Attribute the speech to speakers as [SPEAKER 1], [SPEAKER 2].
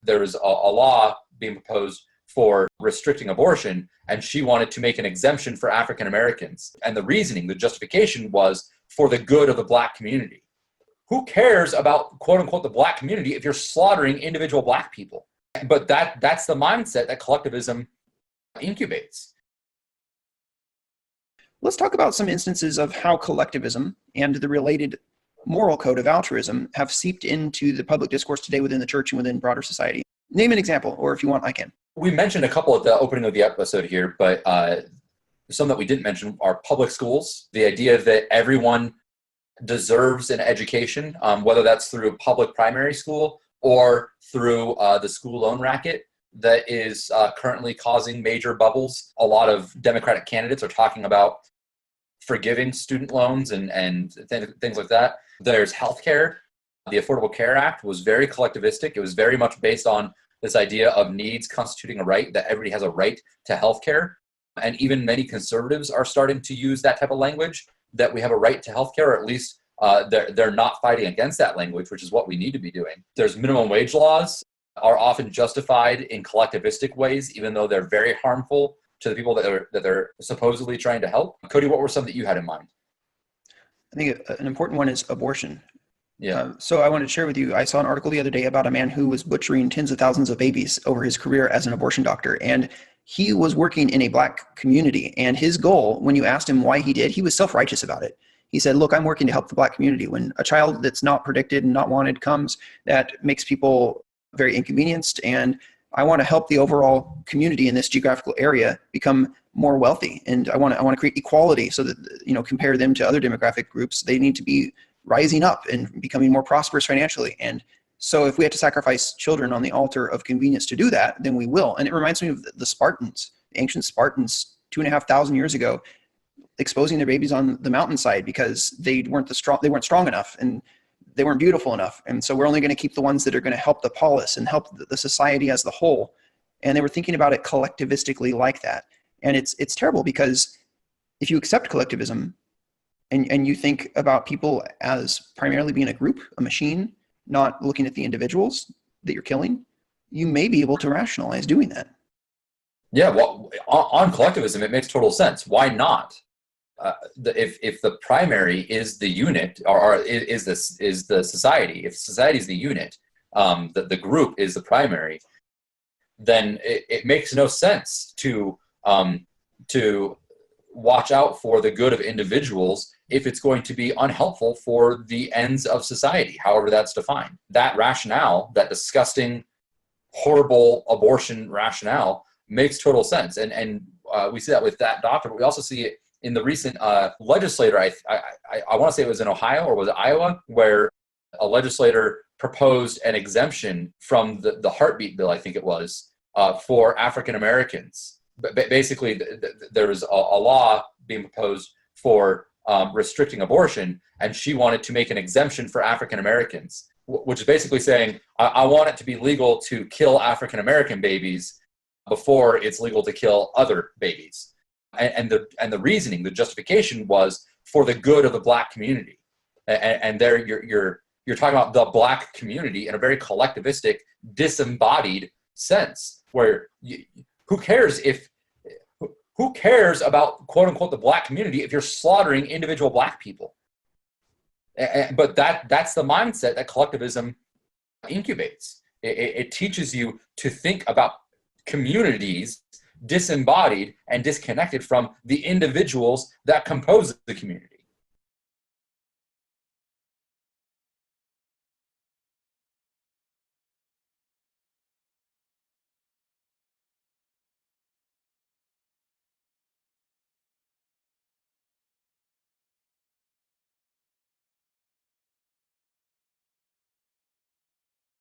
[SPEAKER 1] there was a law being proposed for restricting abortion, and she wanted to make an exemption for African Americans. And the reasoning, the justification was for the good of the Black community. Who cares about, quote unquote, the Black community if you're slaughtering individual Black people? But that's the mindset that collectivism incubates.
[SPEAKER 2] Let's talk about some instances of how collectivism and the related moral code of altruism have seeped into the public discourse today within the church and within broader society. Name an example, or if you want, I can.
[SPEAKER 1] We mentioned a couple at the opening of the episode here, but some that we didn't mention are public schools. The idea that everyone deserves an education, whether that's through public primary school or through the school loan racket that is currently causing major bubbles. A lot of Democratic candidates are talking about forgiving student loans and things like that. There's healthcare. The Affordable Care Act was very collectivistic. It was very much based on this idea of needs constituting a right, that everybody has a right to healthcare. And even many conservatives are starting to use that type of language, that we have a right to healthcare, or at least they're not fighting against that language, which is what we need to be doing. There's minimum wage laws are often justified in collectivistic ways, even though they're very harmful to the people that they're supposedly trying to help. Cody, what were some that you had in mind?
[SPEAKER 2] I think an important one is abortion.
[SPEAKER 1] Yeah.
[SPEAKER 2] So I wanted to share with you, I saw an article the other day about a man who was butchering tens of thousands of babies over his career as an abortion doctor. And he was working in a Black community. And his goal, when you asked him why he did, he was self-righteous about it. He said, look, I'm working to help the Black community. When a child that's not predicted and not wanted comes, that makes people very inconvenienced. And I want to help the overall community in this geographical area become more wealthy. And I want to create equality so that, compare them to other demographic groups. They need to be rising up and becoming more prosperous financially. And so if we have to sacrifice children on the altar of convenience to do that, then we will. And it reminds me of the Spartans, the ancient Spartans 2,500 years ago, exposing their babies on the mountainside because they weren't strong enough and they weren't beautiful enough. And so we're only going to keep the ones that are going to help the polis and help the society as the whole. And they were thinking about it collectivistically like that. And it's terrible, because if you accept collectivism and you think about people as primarily being a group, a machine, not looking at the individuals that you're killing, you may be able to rationalize doing that.
[SPEAKER 1] Yeah, well, on collectivism, it makes total sense. Why not? If the primary is the unit, or is the society, if society is the unit, the group is the primary, then it makes no sense to watch out for the good of individuals if it's going to be unhelpful for the ends of society, however that's defined. That rationale, that disgusting, horrible abortion rationale, makes total sense. And we see that with that doctor, but we also see it in the recent legislator, I want to say it was in Ohio, or was it Iowa, where a legislator proposed an exemption from the heartbeat bill, I think it was, for African Americans. But basically, there was a law being proposed for restricting abortion, and she wanted to make an exemption for African Americans, which is basically saying, I want it to be legal to kill African American babies before it's legal to kill other babies. And the reasoning, the justification was for the good of the Black community. And there you're talking about the Black community in a very collectivistic, disembodied sense, where who cares about, quote unquote, the Black community if you're slaughtering individual Black people? But that's the mindset that collectivism incubates. It teaches you to think about communities disembodied and disconnected from the individuals that compose the community.